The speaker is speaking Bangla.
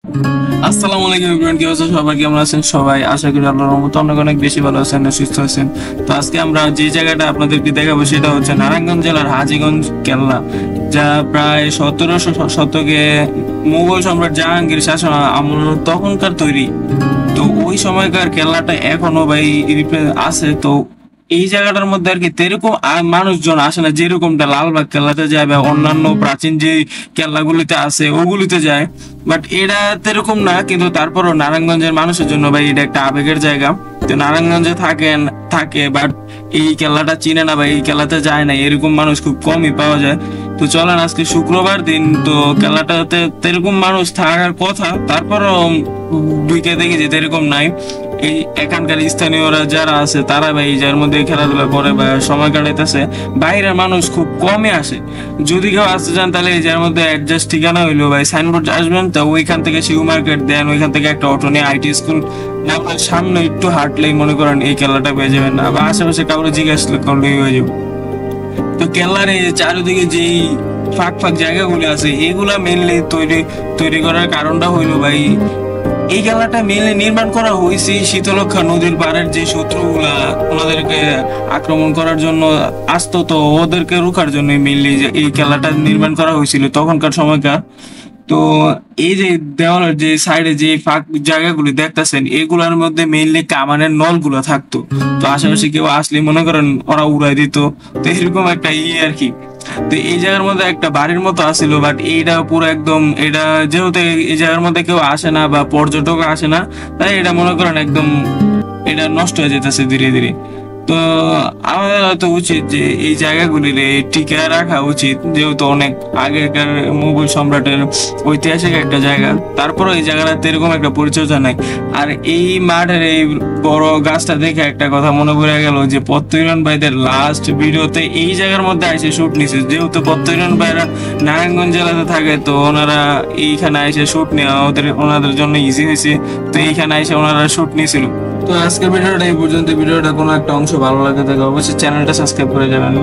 আসসালামু আলাইকুম এভরিওয়ান, কি অবস্থা সবার, কেমন আছেন সবাই? আশা করি আল্লাহর রহমতে অনেক অনেক বেশি ভালো আছেন, সুস্থ আছেন। তো আজকে আমরা যে জায়গাটা আপনাদেরকে দেখাবো সেটা হচ্ছে নারায়ণগঞ্জ জেলার হাজীগঞ্জ কেল্লা, যা প্রায় 1700 শতকে মুঘল সম্রাট জাহাঙ্গীর শাসন আমল তখনকার তৈরি। তো ওই সময়কার কেল্লাটা এখনো ভাই আছে। তো এই জায়গাটার মধ্যে আর কি তেরকম মানুষজন আসে না, যেরকমটা লালবাগ কেল্লাতে যায় বা অন্যান্য প্রাচীন যে কেল্লাগুলিতে আছে ওগুলিতে যায়। বাট এটা তেরকম না, কিন্তু তারপরও নারায়ণগঞ্জের মানুষের জন্য ভাই এটা একটা আবেগের জায়গা। তো নারায়ণগঞ্জে থাকে বাট এই কেল্লাটা চিনে না বা এই কেল্লাতে যায় না, এরকম মানুষ খুব কমই পাওয়া যায়। তো চলেন, আজকে শুক্রবার দিন, তো কেল্লাটাতে তেরকম মানুষ থাকার কথা, তারপরও ঢুকে দেখি যে এরকম নাই। এই এখানকার স্থানীয়রা যারা আছে তারা ভাই যার মধ্যে খেলাধুলা করে বা সময় কাটাইতেছে, বাইরের মানুষ খুব কমে আসে। যদি কেউ আসতে চান তাহলে এই যার মধ্যে অ্যাডজাস্ট ঠিকানা হইলো ভাই সাইনবোর্ড আসবেন, তো ওইখান থেকে শিউ মার্কেট দেন, ওইখান থেকে একটা অটো নিয়ে আইটি স্কুল আপনার সামনে একটু হাঁটলেই মনে করেন এই খেলাটা পেয়ে যাবেন না, বা আশেপাশে কাউরে জিজ্ঞাসা করলেই হয়ে যাবে। তো কেল্লার এই চারিদিকে যেই ফাঁক ফাঁক জায়গাগুলো আছে এগুলা মেনলি তৈরি তৈরি করার কারণটা হইলো ভাই, এই খেলাটা মেনলি নির্মাণ করা হয়েছে শীতলক্ষা নদীর পাড়ের যে শত্রুগুলা ওনাদেরকে আক্রমণ করার জন্য আসতো, তো ওদেরকে রোখার জন্য মেনলি এই খেলাটা নির্মাণ করা হয়েছিল তখনকার সময়কার। তো এই যে দেওয়ালের যে সাইডে যে ফাঁক জায়গাগুলি দেখতেছেন এগুলোর মধ্যে মেইনলি কামানের নলগুলো থাকতো। তো আশেপাশে কেউ আসলে মনে করেন ওরা উড়াই দিত। তো এরকম একটা আর কি। তো এই জায়গার মধ্যে একটা বাড়ির মতো আসছিল, বাট এইটা পুরো একদম, এটা যেহেতু এই জায়গার মধ্যে কেউ আসে না বা পর্যটক আসে না, তাই এটা মনে করেন একদম এটা নষ্ট হয়ে যেতেছে ধীরে ধীরে। তো আমাদের হয়তো উচিত যে এই জায়গাগুলির টিকে রাখা উচিত, যেহেতু অনেক আগেকার মুঘল সম্রাটের ঐতিহাসিক একটা জায়গা। তারপরে এই জায়গাটাতে এরকম একটা পরিচর্যা নাই। আর এই মাঠের এই বড় গাছটা দেখে একটা কথা মনে পড়ে গেল যে পত্তইরন ভাইদের লাস্ট ভিডিওতে এই জায়গার মধ্যে এসে শুট নিছে, যেহেতু পত্তইরন ভাইরা নারায়ণগঞ্জ জেলাতে থাকে, তো ওনারা এইখানে এসে শুট নেওয়া ওনাদের জন্য ইজি হয়েছে। তো এইখানে এসে ওনারা শুট নিয়েছিল। তো আজকের ভিডিওটা এই পর্যন্ত। ভিডিওটা কোনো একটা অংশ ভালো লাগে তাহলে অবশ্যই চ্যানেলটা সাবস্ক্রাইব করে যাবেন।